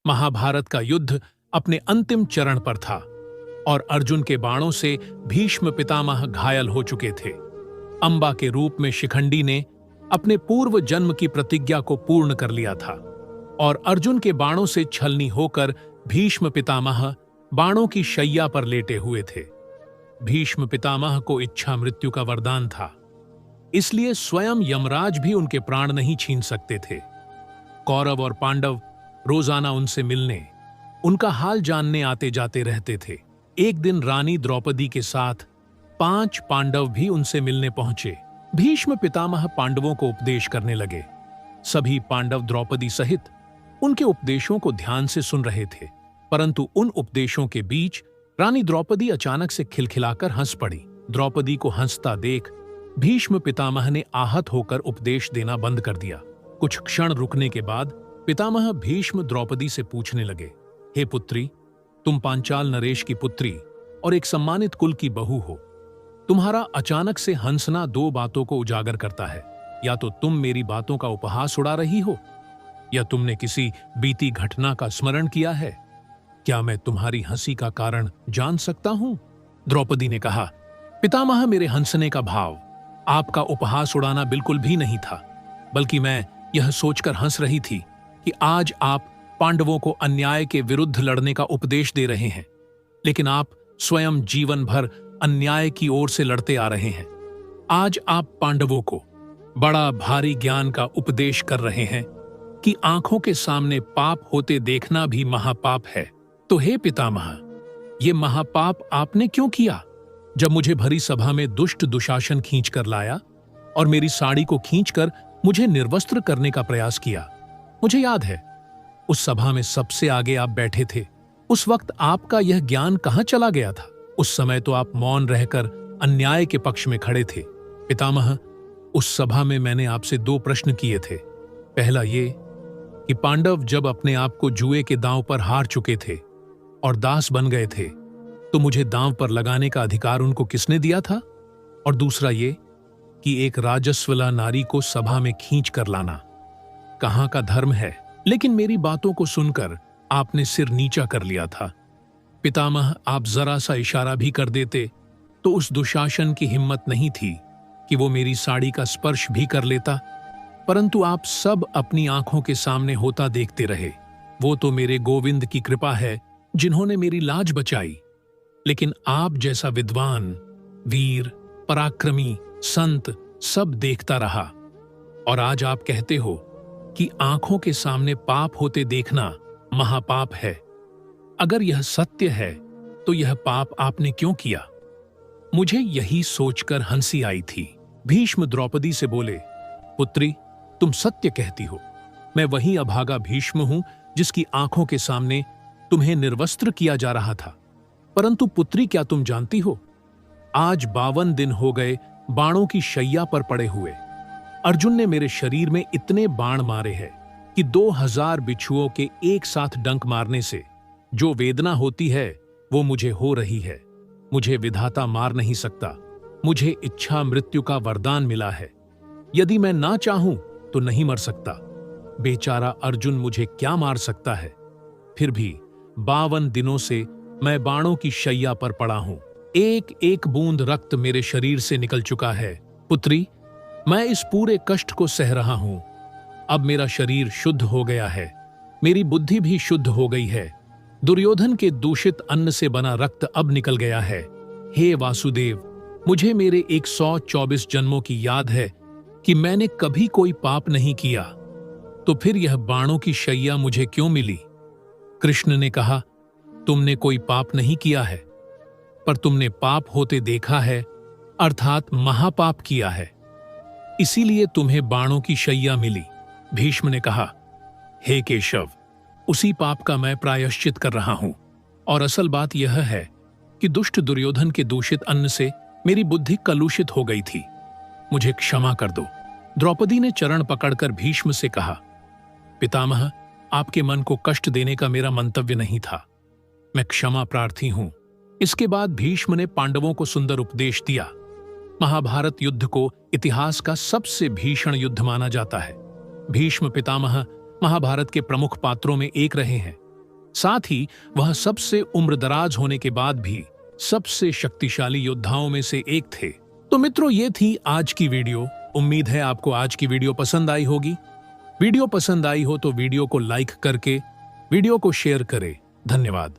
महाभारत का युद्ध अपने अंतिम चरण पर था और अर्जुन के बाणों से भीष्म पितामह घायल हो चुके थे। अंबा के रूप में शिखंडी ने अपने पूर्व जन्म की प्रतिज्ञा को पूर्ण कर लिया था और अर्जुन के बाणों से छलनी होकर भीष्म पितामह बाणों की शैया पर लेटे हुए थे। भीष्म पितामह को इच्छा मृत्यु का वरदान था, इसलिए स्वयं यमराज भी उनके प्राण नहीं छीन सकते थे। कौरव और पांडव रोजाना उनसे मिलने, उनका हाल जानने आते जाते रहते थे। एक दिन रानी द्रौपदी के साथ 5 पांडव भी उनसे मिलने पहुंचे। भीष्म पितामह पांडवों को उपदेश करने लगे। सभी पांडव द्रौपदी सहित उनके उपदेशों को ध्यान से सुन रहे थे, परंतु उन उपदेशों के बीच रानी द्रौपदी अचानक से खिलखिलाकर हंस पड़ी। द्रौपदी को हंसता देख भीष्म पितामह ने आहत होकर उपदेश देना बंद कर दिया। कुछ क्षण रुकने के बाद पितामह भीष्म द्रौपदी से पूछने लगे, हे पुत्री, तुम पांचाल नरेश की पुत्री और एक सम्मानित कुल की बहू हो। तुम्हारा अचानक से हंसना 2 बातों को उजागर करता है। या तो तुम मेरी बातों का उपहास उड़ा रही हो, या तुमने किसी बीती घटना का स्मरण किया है। क्या मैं तुम्हारी हंसी का कारण जान सकता हूं? द्रौपदी ने कहा, पितामह, मेरे हंसने का भाव आपका उपहास उड़ाना बिल्कुल भी नहीं था, बल्कि मैं यह सोचकर हंस रही थी कि आज आप पांडवों को अन्याय के विरुद्ध लड़ने का उपदेश दे रहे हैं, लेकिन आप स्वयं जीवन भर अन्याय की ओर से लड़ते आ रहे हैं। आज आप पांडवों को बड़ा भारी ज्ञान का उपदेश कर रहे हैं कि आंखों के सामने पाप होते देखना भी महापाप है। तो हे पितामह, ये महापाप आपने क्यों किया? जब मुझे भरी सभा में दुष्ट दुशासन खींचकर लाया और मेरी साड़ी को खींचकर मुझे निर्वस्त्र करने का प्रयास किया। मुझे याद है, उस सभा में सबसे आगे आप बैठे थे। उस वक्त आपका यह ज्ञान कहां चला गया था? उस समय तो आप मौन रहकर अन्याय के पक्ष में खड़े थे। पितामह, उस सभा में मैंने आपसे 2 प्रश्न किए थे। पहला ये कि पांडव जब अपने आप को जुए के दांव पर हार चुके थे और दास बन गए थे, तो मुझे दांव पर लगाने का अधिकार उनको किसने दिया था? और दूसरा ये कि एक राजस्वला नारी को सभा में खींच कर लाना कहां का धर्म है? लेकिन मेरी बातों को सुनकर आपने सिर नीचा कर लिया था। पितामह, आप जरा सा इशारा भी कर देते तो उस दुशासन की हिम्मत नहीं थी कि वो मेरी साड़ी का स्पर्श भी कर लेता, परंतु आप सब अपनी आंखों के सामने होता देखते रहे। वो तो मेरे गोविंद की कृपा है जिन्होंने मेरी लाज बचाई, लेकिन आप जैसा विद्वान, वीर, पराक्रमी, संत सब देखता रहा, और आज आप कहते हो कि आंखों के सामने पाप होते देखना महापाप है। अगर यह सत्य है तो यह पाप आपने क्यों किया? मुझे यही सोचकर हंसी आई थी। भीष्म द्रौपदी से बोले, पुत्री, तुम सत्य कहती हो। मैं वही अभागा भीष्म हूं जिसकी आंखों के सामने तुम्हें निर्वस्त्र किया जा रहा था। परंतु पुत्री, क्या तुम जानती हो, आज 52 दिन हो गए बाणों की शैया पर पड़े हुए। अर्जुन ने मेरे शरीर में इतने बाण मारे हैं कि 2000 बिच्छुओं के एक साथ डंक मारने से जो वेदना होती है वो मुझे हो रही है। मुझे विधाता मार नहीं सकता। मुझे इच्छा मृत्यु का वरदान मिला है। यदि मैं ना चाहूं तो नहीं मर सकता। बेचारा अर्जुन मुझे क्या मार सकता है? फिर भी 52 दिनों से मैं बाणों की शैया पर पड़ा हूं। एक एक बूंद रक्त मेरे शरीर से निकल चुका है। पुत्री, मैं इस पूरे कष्ट को सह रहा हूं। अब मेरा शरीर शुद्ध हो गया है, मेरी बुद्धि भी शुद्ध हो गई है। दुर्योधन के दूषित अन्न से बना रक्त अब निकल गया है। हे वासुदेव, मुझे मेरे 124 जन्मों की याद है कि मैंने कभी कोई पाप नहीं किया, तो फिर यह बाणों की शैया मुझे क्यों मिली? कृष्ण ने कहा, तुमने कोई पाप नहीं किया है, पर तुमने पाप होते देखा है, अर्थात महापाप किया है, इसीलिए तुम्हें बाणों की शैया मिली। भीष्म ने कहा, हे केशव, उसी पाप का मैं प्रायश्चित कर रहा हूं, और असल बात यह है कि दुष्ट दुर्योधन के दूषित अन्न से मेरी बुद्धि कलुषित हो गई थी। मुझे क्षमा कर दो। द्रौपदी ने चरण पकड़कर भीष्म से कहा, पितामह, आपके मन को कष्ट देने का मेरा मंतव्य नहीं था। मैं क्षमा प्रार्थी हूं। इसके बाद भीष्म ने पांडवों को सुंदर उपदेश दिया। महाभारत युद्ध को इतिहास का सबसे भीषण युद्ध माना जाता है। भीष्म पितामह महाभारत के प्रमुख पात्रों में एक रहे हैं। साथ ही वह सबसे उम्रदराज होने के बाद भी सबसे शक्तिशाली योद्धाओं में से एक थे। तो मित्रों, ये थी आज की वीडियो। उम्मीद है आपको आज की वीडियो पसंद आई होगी। वीडियो पसंद आई हो तो वीडियो को लाइक करके वीडियो को शेयर करें। धन्यवाद।